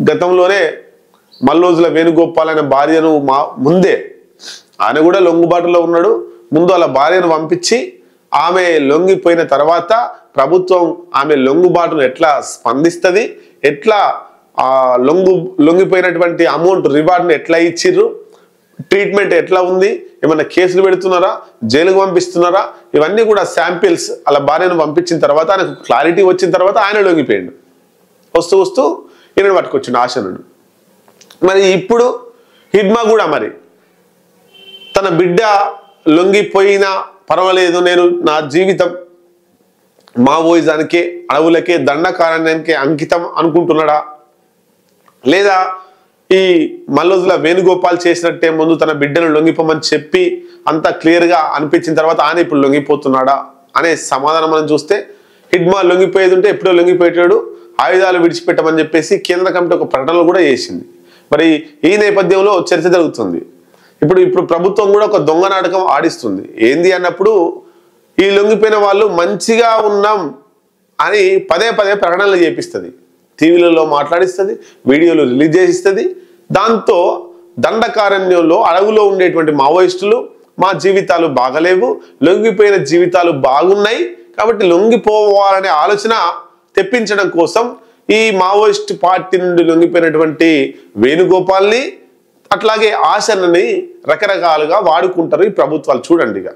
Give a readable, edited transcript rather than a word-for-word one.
గతంలోనే మల్లోజుల వేణుగోపాల్ అనే భార్యను ముందే ఆయన కూడా లొంగుబాటులో ఉన్నాడు. ముందు అలా భార్యను పంపించి ఆమె లొంగిపోయిన తర్వాత ప్రభుత్వం ఆమె లొంగుబాటును ఎట్లా స్పందిస్తుంది, ఎట్లా ఆ లొంగిపోయినటువంటి అమౌంట్ రివార్డ్ని ఎట్లా ఇచ్చిర్రు, ట్రీట్మెంట్ ఎట్లా ఉంది, ఏమన్నా కేసులు పెడుతున్నారా, జైలుకు పంపిస్తున్నారా, ఇవన్నీ కూడా శాంపిల్స్ అలా భార్యను పంపించిన తర్వాత ఆయనకు క్లారిటీ వచ్చిన తర్వాత ఆయన లొంగిపోయాడు. వస్తూ వస్తూ ఈయనను పట్టుకొచ్చిండు ఆశనుడు. మరి ఇప్పుడు హిడ్మా కూడా మరి తన బిడ్డ లొంగిపోయినా పర్వాలేదు, నేను నా జీవితం మావోయిజానికే అడవులకే దండకారణ్యానికే అంకితం అనుకుంటున్నాడా, లేదా ఈ మల్లోజుల వేణుగోపాల్ చేసినట్టే ముందు తన బిడ్డను లొంగిపోమని చెప్పి అంత క్లియర్గా అనిపించిన తర్వాత ఆయన ఇప్పుడు లొంగిపోతున్నాడా అనే సమాధానం మనం చూస్తే, హిడ్మా లొంగిపోయేది ఉంటే ఎప్పుడో లొంగిపోయేటాడు, ఆయుధాలు విడిచిపెట్టమని చెప్పేసి కేంద్ర కమిటీ ఒక ప్రకటనలు కూడా చేసింది. మరి ఈ నేపథ్యంలో చర్చ జరుగుతుంది. ఇప్పుడు ప్రభుత్వం కూడా ఒక దొంగ నాటకం ఆడిస్తుంది. ఏంది అన్నప్పుడు ఈ లొంగిపోయిన వాళ్ళు మంచిగా ఉన్నాం అని పదే పదే ప్రకటనలు చేపిస్తుంది, టీవీలలో మాట్లాడిస్తుంది, వీడియోలు రిలీజ్ చేసిస్తుంది. దాంతో దండకారణ్యంలో అడవులో ఉండేటువంటి మావోయిస్టులు మా జీవితాలు బాగలేవు, లొంగిపోయిన జీవితాలు బాగున్నాయి కాబట్టి లొంగిపోవాలనే ఆలోచన తెప్పించడం కోసం ఈ మావోయిస్ట్ పార్టీ నుండి లొంగిపోయినటువంటి వేణుగోపాల్ని అట్లాగే ఆశలని రకరకాలుగా వాడుకుంటారు ఈ ప్రభుత్వాలు. చూడండి ఇక